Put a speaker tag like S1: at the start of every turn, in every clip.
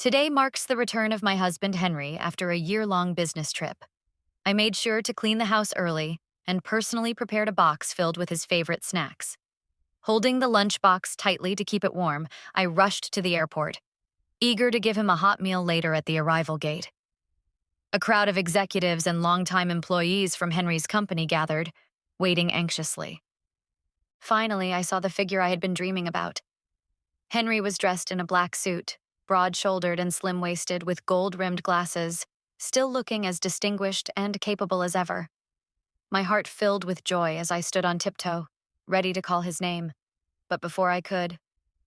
S1: Today marks the return of my husband Henry after a year-long business trip. I made sure to clean the house early and personally prepared a box filled with his favorite snacks. Holding the lunchbox tightly to keep it warm, I rushed to the airport, eager to give him a hot meal later at the arrival gate. A crowd of executives and longtime employees from Henry's company gathered, waiting anxiously. Finally, I saw the figure I had been dreaming about. Henry was dressed in a black suit, broad-shouldered and slim-waisted with gold-rimmed glasses, still looking as distinguished and capable as ever. My heart filled with joy as I stood on tiptoe, ready to call his name. But before I could,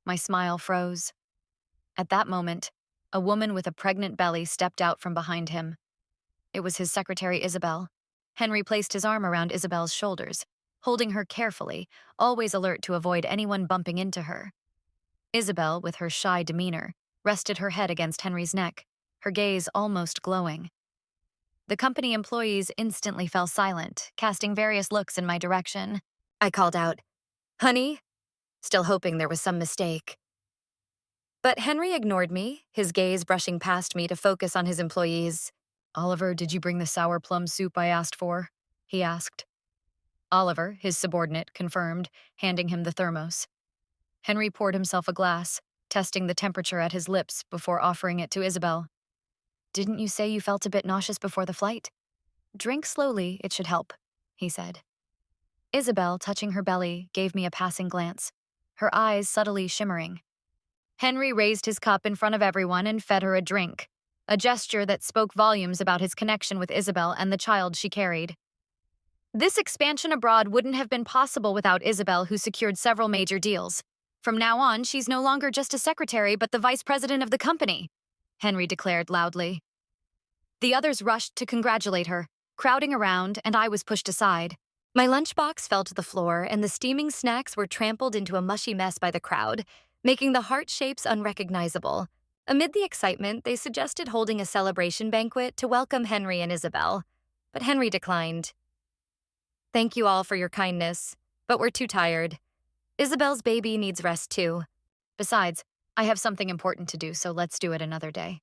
S1: my smile froze. At that moment, a woman with a pregnant belly stepped out from behind him. It was his secretary, Isabel. Henry placed his arm around Isabel's shoulders, holding her carefully, always alert to avoid anyone bumping into her. Isabel, with her shy demeanor, rested her head against Henry's neck, her gaze almost glowing. The company employees instantly fell silent, casting various looks in my direction. I called out, "Honey?" still hoping there was some mistake. But Henry ignored me, his gaze brushing past me to focus on his employees. "Oliver, did you bring the sour plum soup I asked for?" he asked. Oliver, his subordinate, confirmed, handing him the thermos. Henry poured himself a glass, testing the temperature at his lips before offering it to Isabel. "Didn't you say you felt a bit nauseous before the flight? Drink slowly, it should help," he said. Isabel, touching her belly, gave me a passing glance, her eyes subtly shimmering. Henry raised his cup in front of everyone and fed her a drink, a gesture that spoke volumes about his connection with Isabel and the child she carried. This expansion abroad wouldn't have been possible without Isabel, who secured several major deals. From now on, she's no longer just a secretary, but the vice president of the company, Henry declared loudly. The others rushed to congratulate her, crowding around, and I was pushed aside. My lunchbox fell to the floor, and the steaming snacks were trampled into a mushy mess by the crowd, making the heart shapes unrecognizable. Amid the excitement, they suggested holding a celebration banquet to welcome Henry and Isabel, but Henry declined. "Thank you all for your kindness, but we're too tired. Isabel's baby needs rest too. Besides, I have something important to do, so let's do it another day."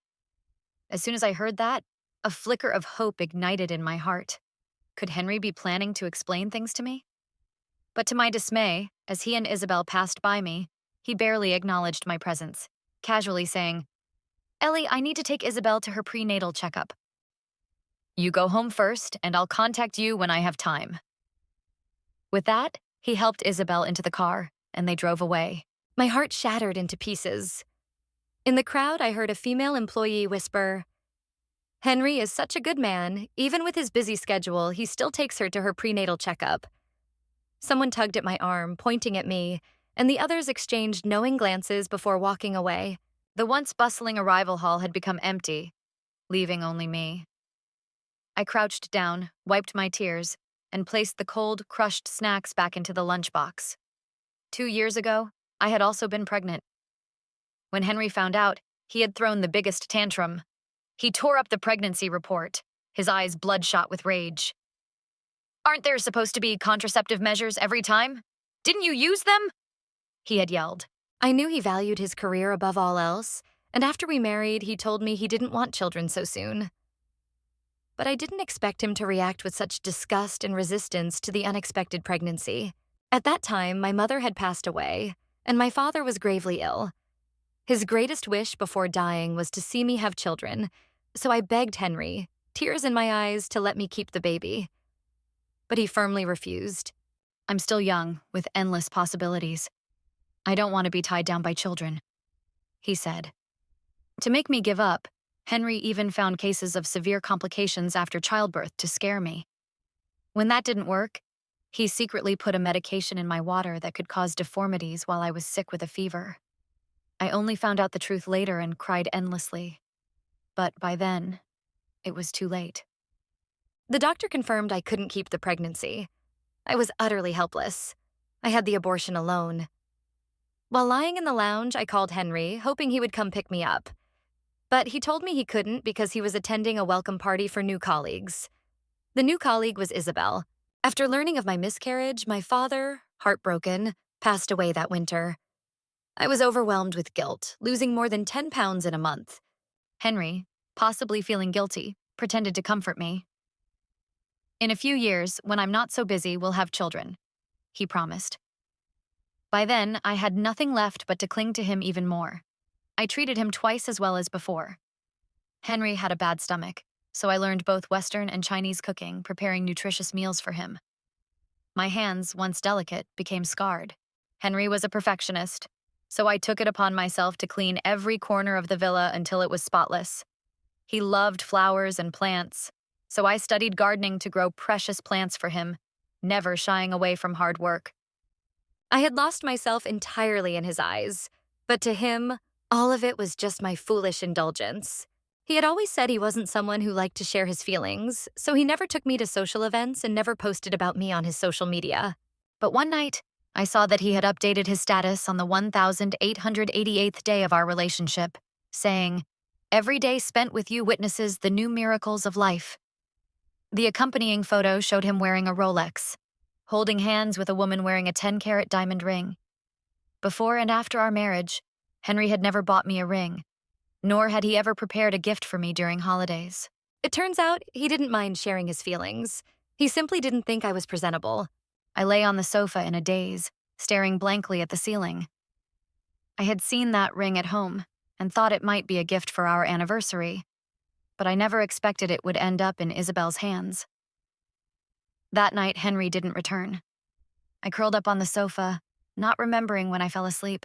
S1: As soon as I heard that, a flicker of hope ignited in my heart. Could Henry be planning to explain things to me? But to my dismay, as he and Isabel passed by me, he barely acknowledged my presence, casually saying, "Ellie, I need to take Isabel to her prenatal checkup. You go home first, and I'll contact you when I have time." With that, he helped Isabel into the car, and they drove away. My heart shattered into pieces. In the crowd, I heard a female employee whisper, "Henry is such a good man. Even with his busy schedule, he still takes her to her prenatal checkup." Someone tugged at my arm, pointing at me, and the others exchanged knowing glances before walking away. The once bustling arrival hall had become empty, leaving only me. I crouched down, wiped my tears, and placed the cold, crushed snacks back into the lunchbox. 2 years ago, I had also been pregnant. When Henry found out, he had thrown the biggest tantrum. He tore up the pregnancy report, his eyes bloodshot with rage. "Aren't there supposed to be contraceptive measures every time? Didn't you use them?" he had yelled. I knew he valued his career above all else, and after we married, he told me he didn't want children so soon. But I didn't expect him to react with such disgust and resistance to the unexpected pregnancy. At that time, my mother had passed away, and my father was gravely ill. His greatest wish before dying was to see me have children, so I begged Henry, tears in my eyes, to let me keep the baby. But he firmly refused. "I'm still young, with endless possibilities. I don't want to be tied down by children," he said. To make me give up, Henry even found cases of severe complications after childbirth to scare me. When that didn't work, he secretly put a medication in my water that could cause deformities while I was sick with a fever. I only found out the truth later and cried endlessly. But by then, it was too late. The doctor confirmed I couldn't keep the pregnancy. I was utterly helpless. I had the abortion alone. While lying in the lounge, I called Henry, hoping he would come pick me up. But he told me he couldn't because he was attending a welcome party for new colleagues. The new colleague was Isabel. After learning of my miscarriage, my father, heartbroken, passed away that winter. I was overwhelmed with guilt, losing more than 10 pounds in a month. Henry, possibly feeling guilty, pretended to comfort me. In a few years, when I'm not so busy, we'll have children, he promised. By then, I had nothing left but to cling to him even more. I treated him twice as well as before. Henry had a bad stomach, so I learned both Western and Chinese cooking, preparing nutritious meals for him. My hands, once delicate, became scarred. Henry was a perfectionist, so I took it upon myself to clean every corner of the villa until it was spotless. He loved flowers and plants, so I studied gardening to grow precious plants for him, never shying away from hard work. I had lost myself entirely in his eyes, but to him, all of it was just my foolish indulgence. He had always said he wasn't someone who liked to share his feelings, so he never took me to social events and never posted about me on his social media. But one night, I saw that he had updated his status on the 1888th day of our relationship, saying, "Every day spent with you witnesses the new miracles of life." The accompanying photo showed him wearing a Rolex, holding hands with a woman wearing a 10-carat diamond ring. Before and after our marriage, Henry had never bought me a ring, nor had he ever prepared a gift for me during holidays. It turns out he didn't mind sharing his feelings. He simply didn't think I was presentable. I lay on the sofa in a daze, staring blankly at the ceiling. I had seen that ring at home and thought it might be a gift for our anniversary, but I never expected it would end up in Isabel's hands. That night, Henry didn't return. I curled up on the sofa, not remembering when I fell asleep.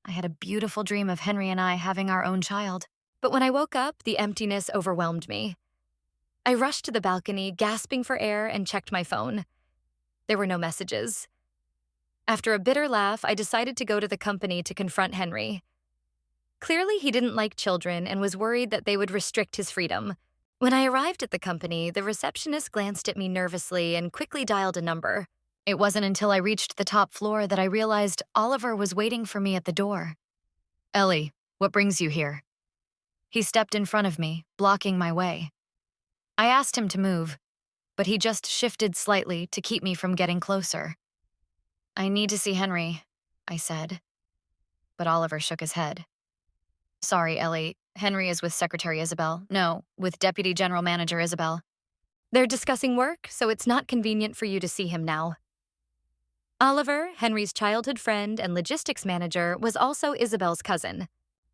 S1: I had a beautiful dream of Henry and I having our own child. But when I woke up, the emptiness overwhelmed me. I rushed to the balcony, gasping for air, and checked my phone. There were no messages. After a bitter laugh, I decided to go to the company to confront Henry. Clearly, he didn't like children and was worried that they would restrict his freedom. When I arrived at the company, the receptionist glanced at me nervously and quickly dialed a number. It wasn't until I reached the top floor that I realized Oliver was waiting for me at the door. "Ellie, what brings you here?" He stepped in front of me, blocking my way. I asked him to move, but he just shifted slightly to keep me from getting closer. "I need to see Henry," I said. But Oliver shook his head. "Sorry, Ellie. Henry is with Secretary Isabel. No, with Deputy General Manager Isabel. They're discussing work, so it's not convenient for you to see him now." Oliver, Henry's childhood friend and logistics manager, was also Isabel's cousin.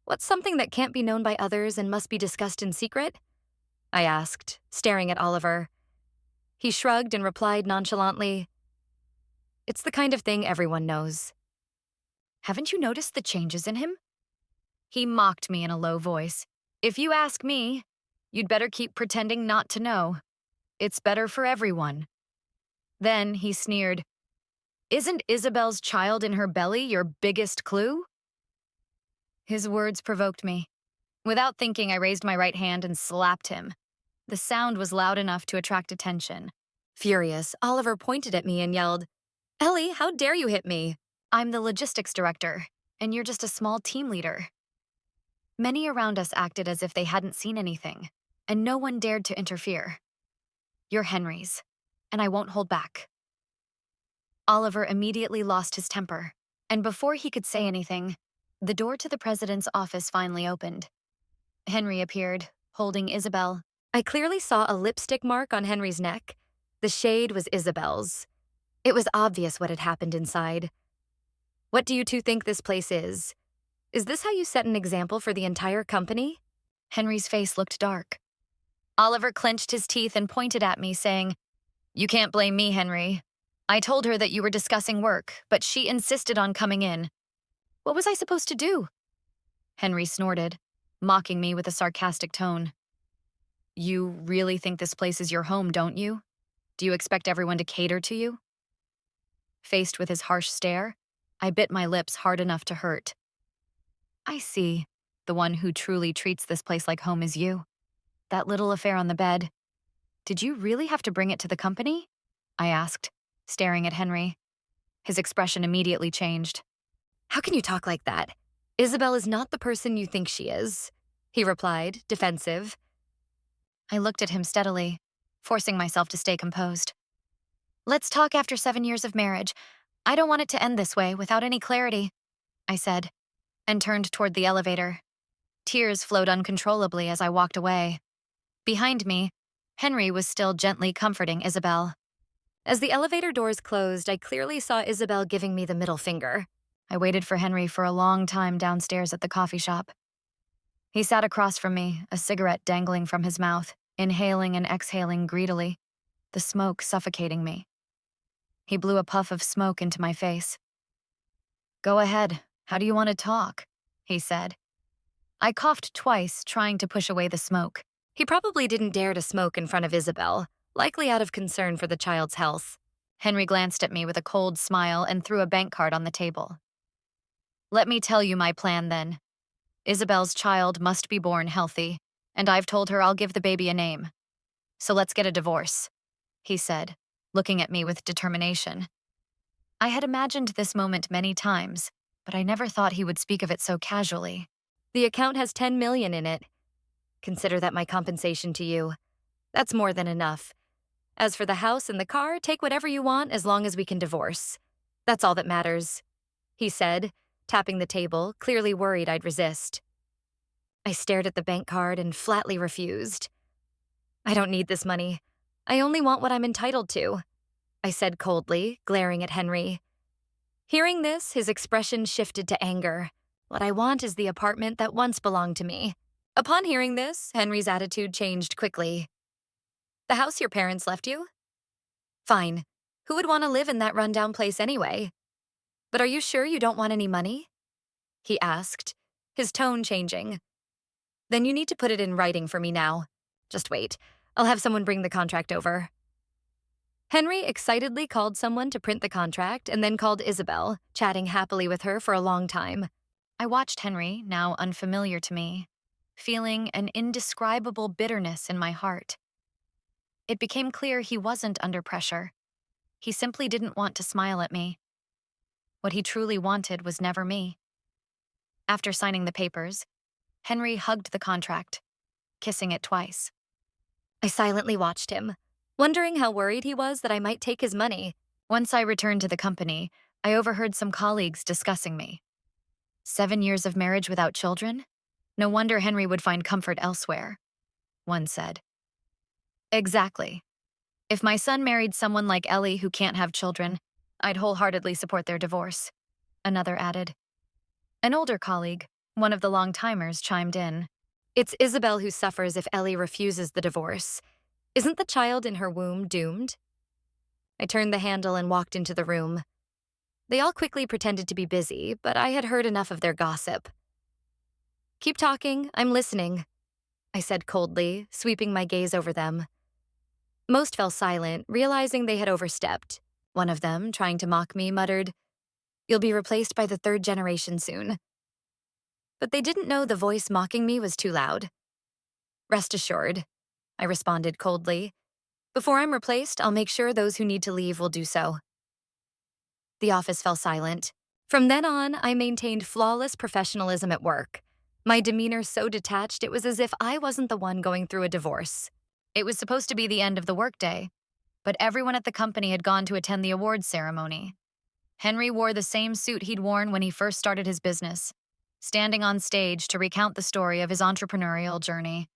S1: "What's something that can't be known by others and must be discussed in secret?" I asked, staring at Oliver. He shrugged and replied nonchalantly, "It's the kind of thing everyone knows." "Haven't you noticed the changes in him?" He mocked me in a low voice. "If you ask me, you'd better keep pretending not to know. It's better for everyone." Then he sneered, "Isn't Isabel's child in her belly your biggest clue?" His words provoked me. Without thinking, I raised my right hand and slapped him. The sound was loud enough to attract attention. Furious, Oliver pointed at me and yelled, "Ellie, how dare you hit me? I'm the logistics director, and you're just a small team leader." Many around us acted as if they hadn't seen anything, and no one dared to interfere. "You're Henry's, and I won't hold back." Oliver immediately lost his temper, and before he could say anything, the door to the president's office finally opened. Henry appeared, holding Isabel. I clearly saw a lipstick mark on Henry's neck. The shade was Isabel's. It was obvious what had happened inside. "What do you two think this place is? Is this how you set an example for the entire company?" Henry's face looked dark. Oliver clenched his teeth and pointed at me, saying, "You can't blame me, Henry. I told her that you were discussing work, but she insisted on coming in. What was I supposed to do?" Henry snorted, mocking me with a sarcastic tone. "You really think this place is your home, don't you? Do you expect everyone to cater to you?" Faced with his harsh stare, I bit my lips hard enough to hurt. "I see. The one who truly treats this place like home is you. That little affair on the bed. Did you really have to bring it to the company?" I asked, staring at Henry. His expression immediately changed. "How can you talk like that? Isabel is not the person you think she is," he replied, defensive. I looked at him steadily, forcing myself to stay composed. "Let's talk after 7 years of marriage. I don't want it to end this way without any clarity," I said, and turned toward the elevator. Tears flowed uncontrollably as I walked away. Behind me, Henry was still gently comforting Isabel. As the elevator doors closed, I clearly saw Isabel giving me the middle finger. I waited for Henry for a long time downstairs at the coffee shop. He sat across from me, a cigarette dangling from his mouth, inhaling and exhaling greedily, the smoke suffocating me. He blew a puff of smoke into my face. "Go ahead. How do you want to talk?" he said. I coughed twice, trying to push away the smoke. He probably didn't dare to smoke in front of Isabel, likely out of concern for the child's health. Henry glanced at me with a cold smile and threw a bank card on the table. "Let me tell you my plan then. Isabel's child must be born healthy, and I've told her I'll give the baby a name. So let's get a divorce," he said, looking at me with determination. I had imagined this moment many times, but I never thought he would speak of it so casually. "The account has 10 million in it. Consider that my compensation to you. That's more than enough. As for the house and the car, take whatever you want as long as we can divorce. That's all that matters," he said, tapping the table, clearly worried I'd resist. I stared at the bank card and flatly refused. "I don't need this money. I only want what I'm entitled to," I said coldly, glaring at Henry. Hearing this, his expression shifted to anger. "What I want is the apartment that once belonged to me." Upon hearing this, Henry's attitude changed quickly. "The house your parents left you? Fine. Who would want to live in that rundown place anyway? But are you sure you don't want any money?" he asked, his tone changing. "Then you need to put it in writing for me now. Just wait. I'll have someone bring the contract over." Henry excitedly called someone to print the contract and then called Isabel, chatting happily with her for a long time. I watched Henry, now unfamiliar to me, feeling an indescribable bitterness in my heart. It became clear he wasn't under pressure. He simply didn't want to smile at me. What he truly wanted was never me. After signing the papers, Henry hugged the contract, kissing it twice. I silently watched him, wondering how worried he was that I might take his money. Once I returned to the company, I overheard some colleagues discussing me. 7 years of marriage without children? No wonder Henry would find comfort elsewhere, one said. Exactly. If my son married someone like Ellie who can't have children, I'd wholeheartedly support their divorce, another added. An older colleague, one of the long-timers, chimed in. It's Isabel who suffers if Ellie refuses the divorce. Isn't the child in her womb doomed? I turned the handle and walked into the room. They all quickly pretended to be busy, but I had heard enough of their gossip. Keep talking, I'm listening, I said coldly, sweeping my gaze over them. Most fell silent, realizing they had overstepped. One of them, trying to mock me, muttered, "You'll be replaced by the third generation soon." But they didn't know the voice mocking me was too loud. Rest assured, I responded coldly. Before I'm replaced, I'll make sure those who need to leave will do so. The office fell silent. From then on, I maintained flawless professionalism at work. My demeanor so detached it was as if I wasn't the one going through a divorce. It was supposed to be the end of the workday, but everyone at the company had gone to attend the awards ceremony. Henry wore the same suit he'd worn when he first started his business, standing on stage to recount the story of his entrepreneurial journey.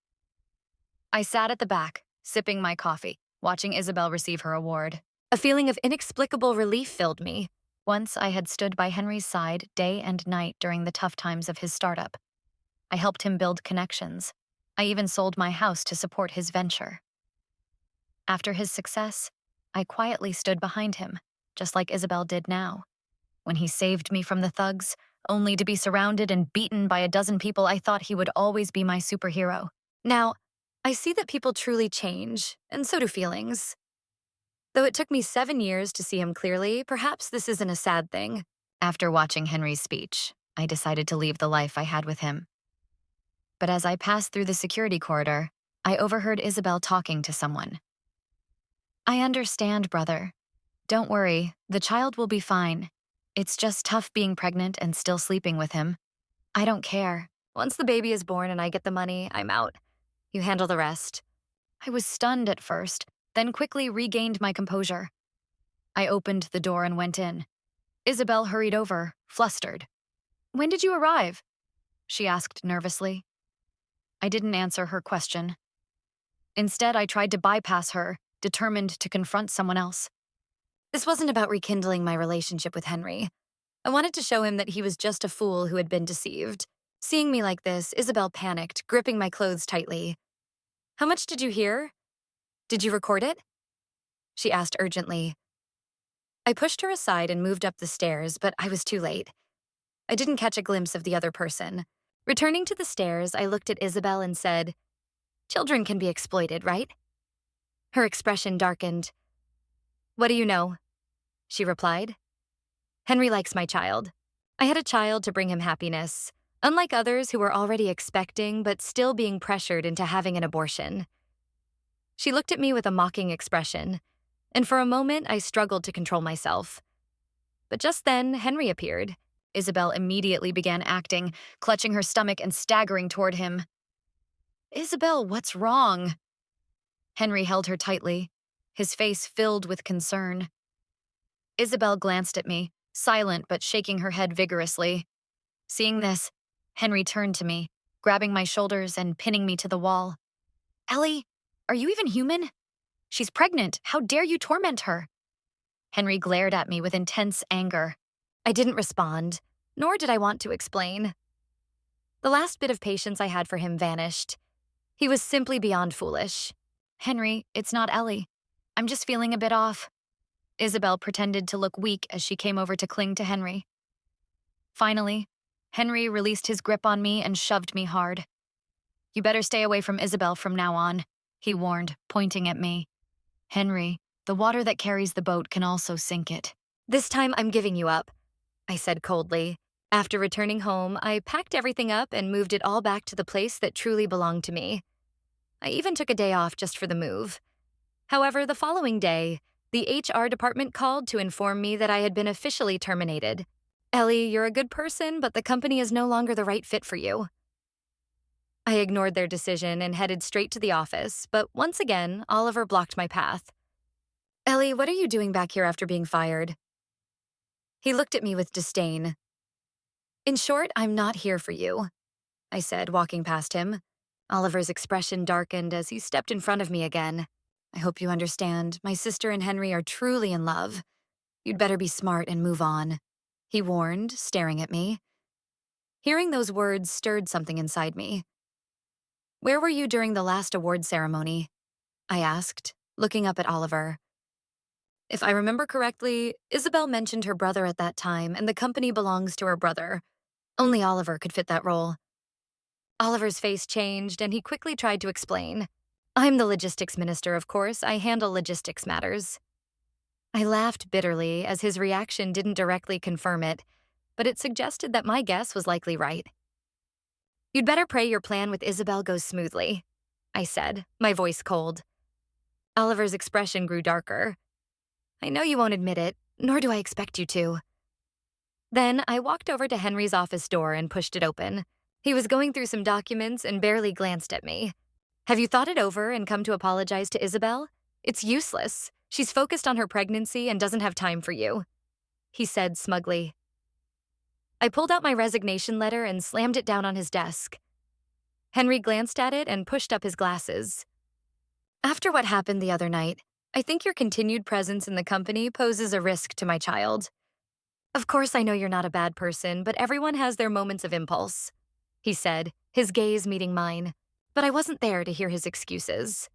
S1: I sat at the back, sipping my coffee, watching Isabel receive her award. A feeling of inexplicable relief filled me. Once I had stood by Henry's side day and night during the tough times of his startup. I helped him build connections. I even sold my house to support his venture. After his success, I quietly stood behind him, just like Isabel did now. When he saved me from the thugs, only to be surrounded and beaten by a dozen people, I thought he would always be my superhero. Now, I see that people truly change, and so do feelings. Though it took me 7 years to see him clearly, perhaps this isn't a sad thing. After watching Henry's speech, I decided to leave the life I had with him. But as I passed through the security corridor, I overheard Isabel talking to someone. I understand, brother. Don't worry, the child will be fine. It's just tough being pregnant and still sleeping with him. I don't care. Once the baby is born and I get the money, I'm out. You handle the rest. I was stunned at first, then quickly regained my composure. I opened the door and went in. Isabel hurried over, flustered. When did you arrive? She asked nervously. I didn't answer her question. Instead, I tried to bypass her, determined to confront someone else. This wasn't about rekindling my relationship with Henry. I wanted to show him that he was just a fool who had been deceived. Seeing me like this, Isabel panicked, gripping my clothes tightly. "How much did you hear? Did you record it?" she asked urgently. I pushed her aside and moved up the stairs, but I was too late. I didn't catch a glimpse of the other person. Returning to the stairs, I looked at Isabel and said, "Children can be exploited, right?" Her expression darkened. "What do you know?" she replied. "Henry likes my child. I had a child to bring him happiness, unlike others who were already expecting but still being pressured into having an abortion." She looked at me with a mocking expression, and for a moment I struggled to control myself. But just then, Henry appeared. Isabel immediately began acting, clutching her stomach and staggering toward him. "Isabel, what's wrong?" Henry held her tightly, his face filled with concern. Isabel glanced at me, silent but shaking her head vigorously. Seeing this, Henry turned to me, grabbing my shoulders and pinning me to the wall. "Ellie, are you even human? She's pregnant. How dare you torment her?" Henry glared at me with intense anger. I didn't respond, nor did I want to explain. The last bit of patience I had for him vanished. He was simply beyond foolish. "Henry, it's not Ellie. I'm just feeling a bit off." Isabel pretended to look weak as she came over to cling to Henry. Finally, Henry released his grip on me and shoved me hard. "You better stay away from Isabel from now on," he warned, pointing at me. "Henry, the water that carries the boat can also sink it." "This time I'm giving you up," I said coldly. After returning home, I packed everything up and moved it all back to the place that truly belonged to me. I even took a day off just for the move. However, the following day, the HR department called to inform me that I had been officially terminated. "Ellie, you're a good person, but the company is no longer the right fit for you." I ignored their decision and headed straight to the office, but once again, Oliver blocked my path. "Ellie, what are you doing back here after being fired?" He looked at me with disdain. "In short, I'm not here for you," I said, walking past him. Oliver's expression darkened as he stepped in front of me again. "I hope you understand. My sister and Henry are truly in love. You'd better be smart and move on," he warned, staring at me. Hearing those words stirred something inside me. "Where were you during the last award ceremony?" I asked, looking up at Oliver. If I remember correctly, Isabel mentioned her brother at that time, and the company belongs to her brother. Only Oliver could fit that role. Oliver's face changed, and he quickly tried to explain. "I'm the logistics minister, of course. I handle logistics matters." I laughed bitterly, as his reaction didn't directly confirm it, but it suggested that my guess was likely right. "You'd better pray your plan with Isabel goes smoothly," I said, my voice cold. Oliver's expression grew darker. "I know you won't admit it, nor do I expect you to." Then I walked over to Henry's office door and pushed it open. He was going through some documents and barely glanced at me. "Have you thought it over and come to apologize to Isabel? It's useless. She's focused on her pregnancy and doesn't have time for you," he said smugly. I pulled out my resignation letter and slammed it down on his desk. Henry glanced at it and pushed up his glasses. "After what happened the other night, I think your continued presence in the company poses a risk to my child. Of course, I know you're not a bad person, but everyone has their moments of impulse," he said, his gaze meeting mine. But I wasn't there to hear his excuses.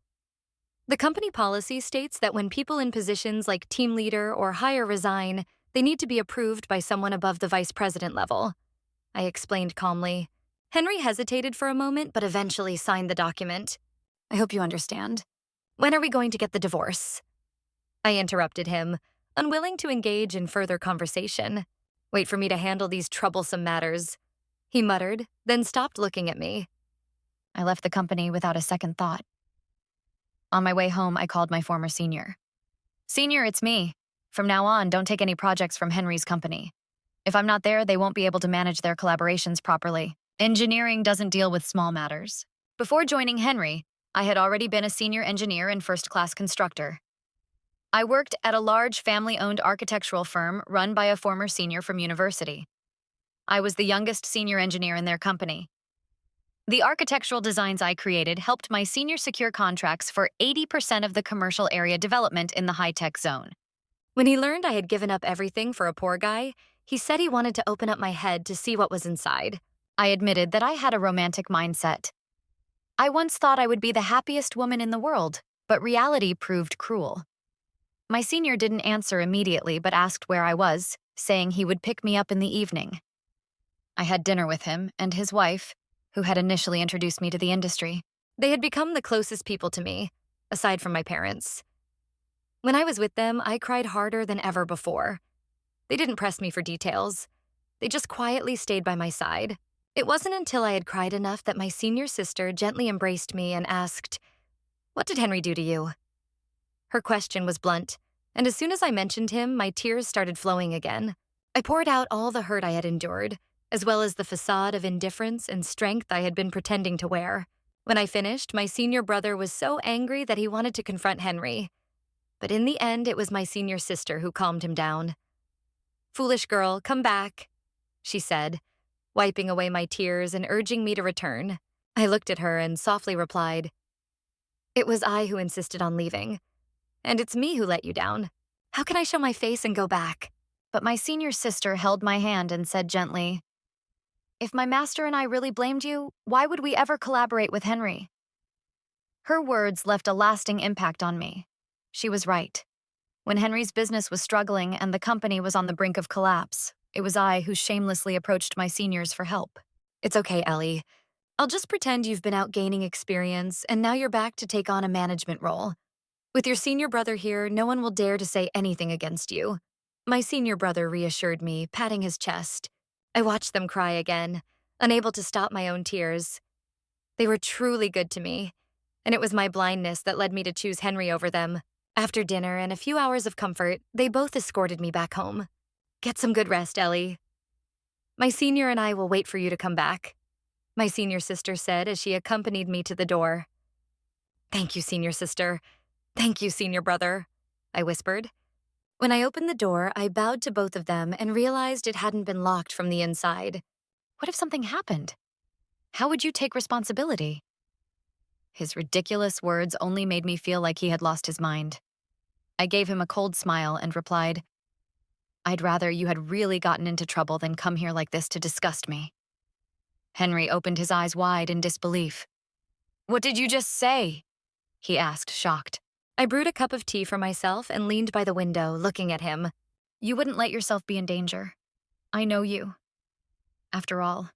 S1: "The company policy states that when people in positions like team leader or higher resign, they need to be approved by someone above the vice president level," I explained calmly. Henry hesitated for a moment, but eventually signed the document. "I hope you understand. When are we going to get the divorce?" I interrupted him, unwilling to engage in further conversation. "Wait for me to handle these troublesome matters," he muttered, then stopped looking at me. I left the company without a second thought. On my way home, I called my former senior. "Senior, it's me. From now on, don't take any projects from Henry's company. If I'm not there, they won't be able to manage their collaborations properly. Engineering doesn't deal with small matters." Before joining Henry, I had already been a senior engineer and first-class constructor. I worked at a large family-owned architectural firm run by a former senior from university. I was the youngest senior engineer in their company. The architectural designs I created helped my senior secure contracts for 80% of the commercial area development in the high-tech zone. When he learned I had given up everything for a poor guy, he said he wanted to open up my head to see what was inside. I admitted that I had a romantic mindset. I once thought I would be the happiest woman in the world, but reality proved cruel. My senior didn't answer immediately but asked where I was, saying he would pick me up in the evening. I had dinner with him and his wife, who had initially introduced me to the industry. They had become the closest people to me, aside from my parents. When I was with them, I cried harder than ever before. They didn't press me for details. They just quietly stayed by my side. It wasn't until I had cried enough that my senior sister gently embraced me and asked, "What did Henry do to you?" Her question was blunt, and as soon as I mentioned him, my tears started flowing again. I poured out all the hurt I had endured, as well as the facade of indifference and strength I had been pretending to wear. When I finished, my senior brother was so angry that he wanted to confront Henry. But in the end, it was my senior sister who calmed him down. "Foolish girl, come back," she said, wiping away my tears and urging me to return. I looked at her and softly replied, "It was I who insisted on leaving, and it's me who let you down. How can I show my face and go back?" But my senior sister held my hand and said gently, "If my master and I really blamed you, why would we ever collaborate with Henry?" Her words left a lasting impact on me. She was right. When Henry's business was struggling and the company was on the brink of collapse, it was I who shamelessly approached my seniors for help. "It's okay, Ellie. I'll just pretend you've been out gaining experience and now you're back to take on a management role. With your senior brother here, no one will dare to say anything against you." My senior brother reassured me, patting his chest. I watched them cry again, unable to stop my own tears. They were truly good to me, and it was my blindness that led me to choose Henry over them. After dinner and a few hours of comfort, they both escorted me back home. "Get some good rest, Ellie. My senior and I will wait for you to come back," my senior sister said as she accompanied me to the door. "Thank you, senior sister. Thank you, senior brother," I whispered. When I opened the door, I bowed to both of them and realized it hadn't been locked from the inside. What if something happened? How would you take responsibility? His ridiculous words only made me feel like he had lost his mind. I gave him a cold smile and replied, "I'd rather you had really gotten into trouble than come here like this to disgust me." Henry opened his eyes wide in disbelief. "What did you just say?" he asked, shocked. I brewed a cup of tea for myself and leaned by the window, looking at him. "You wouldn't let yourself be in danger. I know you. After all,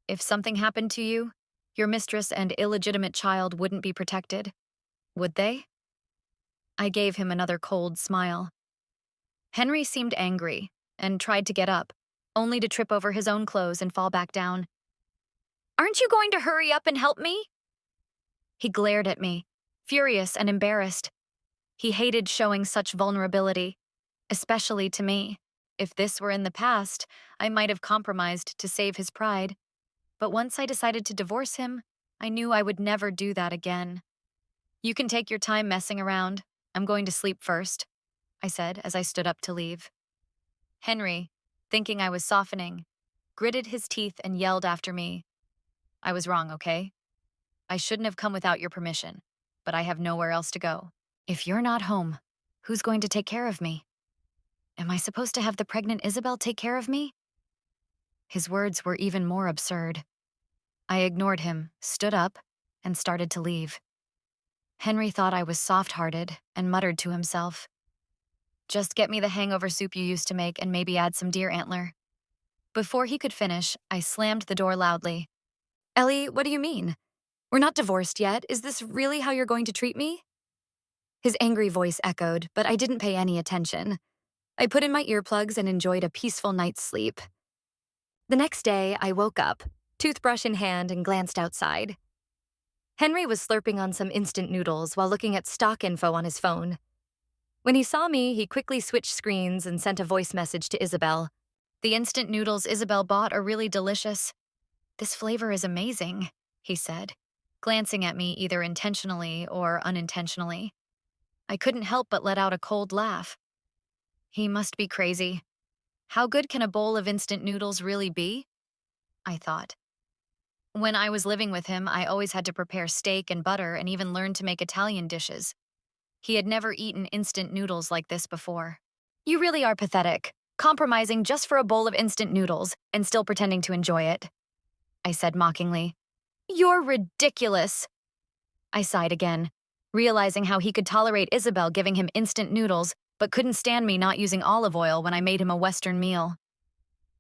S1: if something happened to you, your mistress and illegitimate child wouldn't be protected, would they?" I gave him another cold smile. Henry seemed angry and tried to get up, only to trip over his own clothes and fall back down. "Aren't you going to hurry up and help me?" He glared at me, furious and embarrassed. He hated showing such vulnerability, especially to me. If this were in the past, I might have compromised to save his pride. But once I decided to divorce him, I knew I would never do that again. "You can take your time messing around. I'm going to sleep first," I said as I stood up to leave. Henry, thinking I was softening, gritted his teeth and yelled after me, "I was wrong, okay? I shouldn't have come without your permission, but I have nowhere else to go. If you're not home, who's going to take care of me? Am I supposed to have the pregnant Isabel take care of me?" His words were even more absurd. I ignored him, stood up, and started to leave. Henry thought I was soft-hearted and muttered to himself, "Just get me the hangover soup you used to make and maybe add some deer antler." Before he could finish, I slammed the door loudly. "Ellie, what do you mean? We're not divorced yet. Is this really how you're going to treat me?" His angry voice echoed, but I didn't pay any attention. I put in my earplugs and enjoyed a peaceful night's sleep. The next day, I woke up, toothbrush in hand, and glanced outside. Henry was slurping on some instant noodles while looking at stock info on his phone. When he saw me, he quickly switched screens and sent a voice message to Isabel. "The instant noodles Isabel bought are really delicious. This flavor is amazing," he said, glancing at me either intentionally or unintentionally. I couldn't help but let out a cold laugh. He must be crazy. How good can a bowl of instant noodles really be? I thought. When I was living with him, I always had to prepare steak and butter and even learn to make Italian dishes. He had never eaten instant noodles like this before. You really are pathetic, compromising just for a bowl of instant noodles and still pretending to enjoy it, I said mockingly. You're ridiculous. I sighed again, realizing how he could tolerate Isabel giving him instant noodles, but couldn't stand me not using olive oil when I made him a Western meal.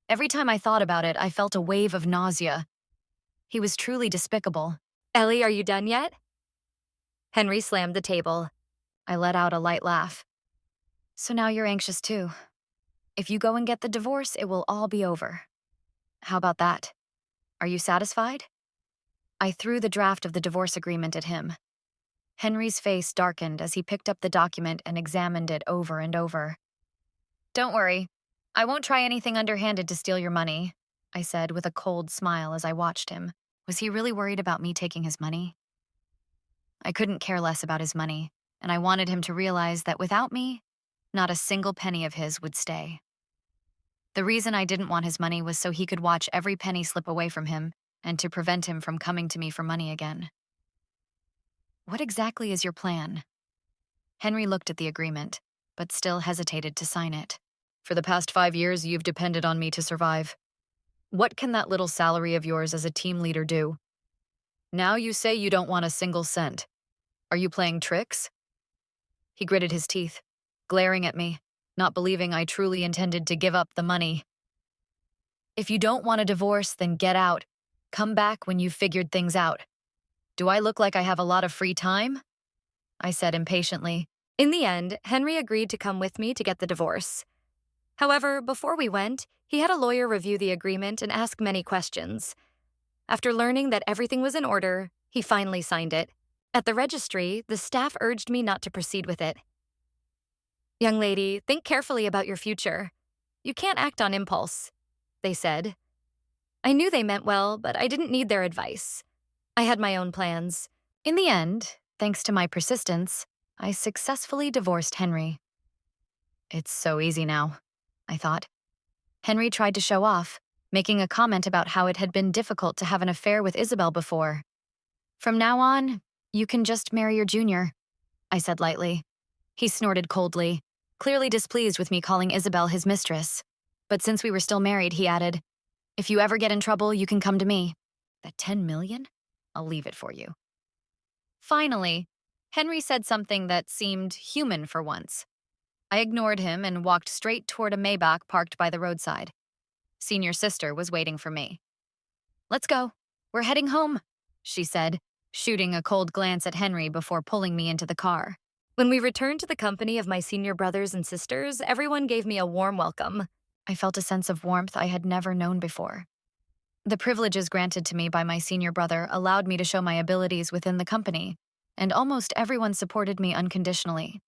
S1: Every time I thought about it, I felt a wave of nausea. He was truly despicable. Ellie, are you done yet? Henry slammed the table. I let out a light laugh. So now you're anxious too. If you go and get the divorce, it will all be over. How about that? Are you satisfied? I threw the draft of the divorce agreement at him. Henry's face darkened as he picked up the document and examined it over and over. Don't worry. I won't try anything underhanded to steal your money, I said with a cold smile as I watched him. Was he really worried about me taking his money? I couldn't care less about his money, and I wanted him to realize that without me, not a single penny of his would stay. The reason I didn't want his money was so he could watch every penny slip away from him and to prevent him from coming to me for money again. What exactly is your plan? Henry looked at the agreement, but still hesitated to sign it. For the past 5 years, you've depended on me to survive. What can that little salary of yours as a team leader do? Now you say you don't want a single cent. Are you playing tricks? He gritted his teeth, glaring at me, not believing I truly intended to give up the money. If you don't want a divorce, then get out. Come back when you've figured things out. Do I look like I have a lot of free time? I said impatiently. In the end, Henry agreed to come with me to get the divorce. However, before we went, he had a lawyer review the agreement and ask many questions. After learning that everything was in order, he finally signed it. At the registry, the staff urged me not to proceed with it. Young lady, think carefully about your future. You can't act on impulse, they said. I knew they meant well, but I didn't need their advice. I had my own plans. In the end, thanks to my persistence, I successfully divorced Henry. It's so easy now, I thought. Henry tried to show off, making a comment about how it had been difficult to have an affair with Isabel before. From now on, you can just marry your junior, I said lightly. He snorted coldly, clearly displeased with me calling Isabel his mistress. But since we were still married, he added, if you ever get in trouble, you can come to me. That 10 million? I'll leave it for you. Finally, Henry said something that seemed human for once. I ignored him and walked straight toward a Maybach parked by the roadside. Senior sister was waiting for me. Let's go. We're heading home, she said, shooting a cold glance at Henry before pulling me into the car. When we returned to the company of my senior brothers and sisters, everyone gave me a warm welcome. I felt a sense of warmth I had never known before. The privileges granted to me by my senior brother allowed me to show my abilities within the company, and almost everyone supported me unconditionally.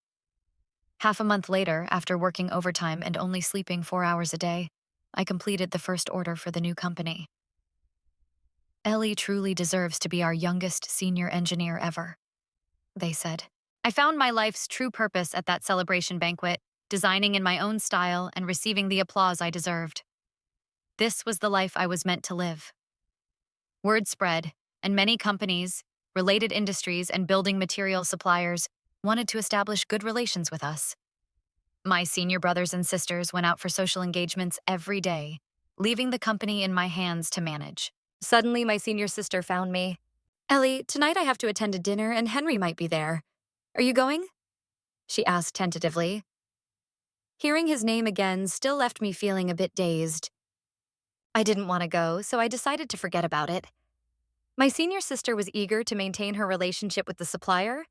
S1: Half a month later, after working overtime and only sleeping 4 hours a day, I completed the first order for the new company. Ellie truly deserves to be our youngest senior engineer ever, they said. I found my life's true purpose at that celebration banquet, designing in my own style and receiving the applause I deserved. This was the life I was meant to live. Word spread, and many companies, related industries, and building material suppliers wanted to establish good relations with us. My senior brothers and sisters went out for social engagements every day, leaving the company in my hands to manage. Suddenly, my senior sister found me. Ellie, tonight I have to attend a dinner and Henry might be there. Are you going? She asked tentatively. Hearing his name again still left me feeling a bit dazed. I didn't want to go, so I decided to forget about it. My senior sister was eager to maintain her relationship with the supplier,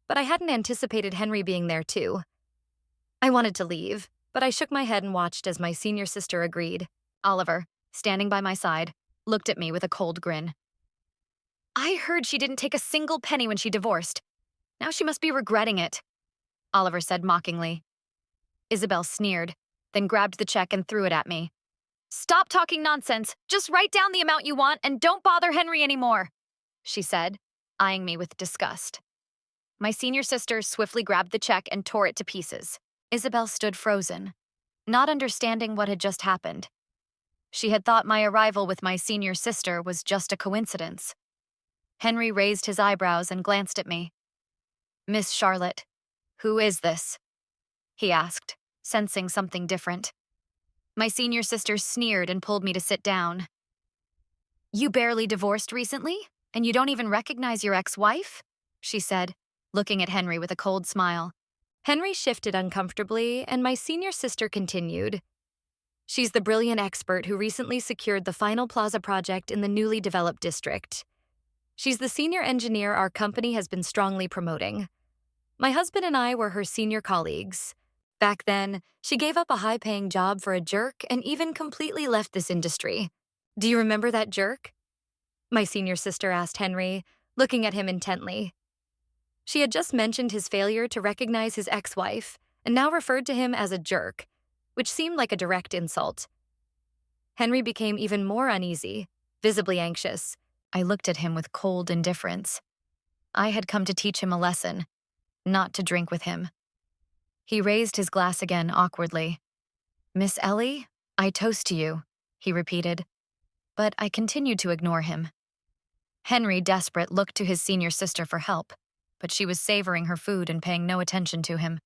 S1: but I hadn't anticipated Henry being there too. I wanted to leave, but I shook my head and watched as my senior sister agreed. Oliver, standing by my side, looked at me with a cold grin. I heard she didn't take a single penny when she divorced. Now she must be regretting it, Oliver said mockingly. Isabel sneered, then grabbed the check and threw it at me. Stop talking nonsense. Just write down the amount you want and don't bother Henry anymore, she said, eyeing me with disgust. My senior sister swiftly grabbed the check and tore it to pieces. Isabel stood frozen, not understanding what had just happened. She had thought my arrival with my senior sister was just a coincidence. Henry raised his eyebrows and glanced at me. Miss Charlotte, who is this? He asked, sensing something different. My senior sister sneered and pulled me to sit down. You barely divorced recently, and you don't even recognize your ex-wife? She said, looking at Henry with a cold smile. Henry shifted uncomfortably, and my senior sister continued. She's the brilliant expert who recently secured the final plaza project in the newly developed district. She's the senior engineer our company has been strongly promoting. My husband and I were her senior colleagues. Back then, she gave up a high-paying job for a jerk and even completely left this industry. Do you remember that jerk? My senior sister asked Henry, looking at him intently. She had just mentioned his failure to recognize his ex-wife and now referred to him as a jerk, which seemed like a direct insult. Henry became even more uneasy, visibly anxious. I looked at him with cold indifference. I had come to teach him a lesson, not to drink with him. He raised his glass again awkwardly. Miss Ellie, I toast to you, he repeated, but I continued to ignore him. Henry, desperate, looked to his senior sister for help, but she was savoring her food and paying no attention to him.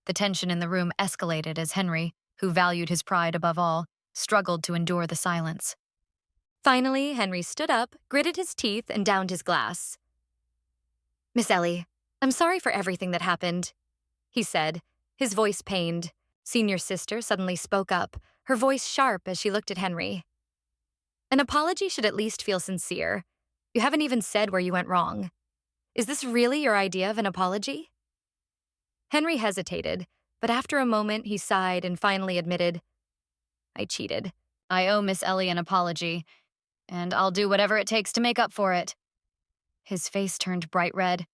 S1: The tension in the room escalated as Henry, who valued his pride above all, struggled to endure the silence. Finally, Henry stood up, gritted his teeth, and downed his glass. Miss Ellie, I'm sorry for everything that happened, he said, his voice pained. Senior sister suddenly spoke up, her voice sharp as she looked at Henry. An apology should at least feel sincere. You haven't even said where you went wrong. Is this really your idea of an apology? Henry hesitated, but after a moment he sighed and finally admitted, I cheated. I owe Miss Ellie an apology, and I'll do whatever it takes to make up for it. His face turned bright red.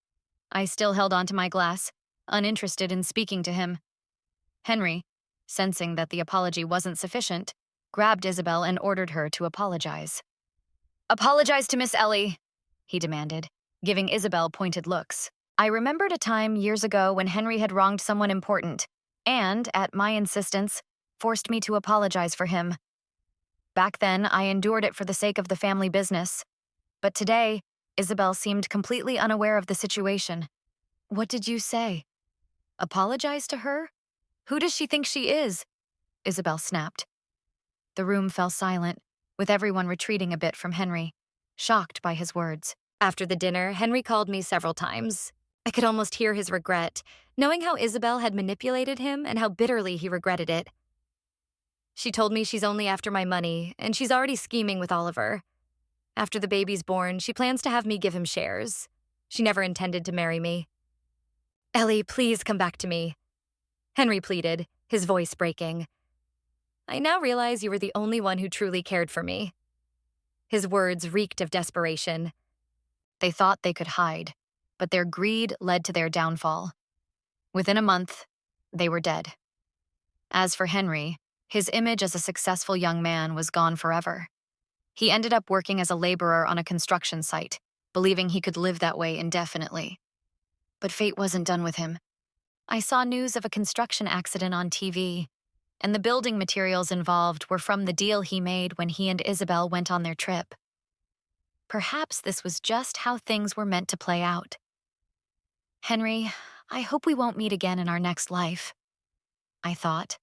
S1: I still held onto my glass, uninterested in speaking to him. Henry, sensing that the apology wasn't sufficient, grabbed Isabel and ordered her to apologize. Apologize to Miss Ellie, he demanded, giving Isabel pointed looks. I remembered a time years ago when Henry had wronged someone important, and, at my insistence, forced me to apologize for him. Back then, I endured it for the sake of the family business. But today, Isabel seemed completely unaware of the situation. What did you say? Apologize to her? Who does she think she is? Isabel snapped. The room fell silent, with everyone retreating a bit from Henry, shocked by his words. After the dinner, Henry called me several times. I could almost hear his regret, knowing how Isabel had manipulated him and how bitterly he regretted it. She told me she's only after my money, and she's already scheming with Oliver. After the baby's born, she plans to have me give him shares. She never intended to marry me. Ellie, please come back to me, Henry pleaded, his voice breaking. I now realize you were the only one who truly cared for me. His words reeked of desperation. They thought they could hide, but their greed led to their downfall. Within a month, they were dead. As for Henry, his image as a successful young man was gone forever. He ended up working as a laborer on a construction site, believing he could live that way indefinitely. But fate wasn't done with him. I saw news of a construction accident on TV, and the building materials involved were from the deal he made when he and Isabel went on their trip. Perhaps this was just how things were meant to play out. Henry, I hope we won't meet again in our next life, I thought.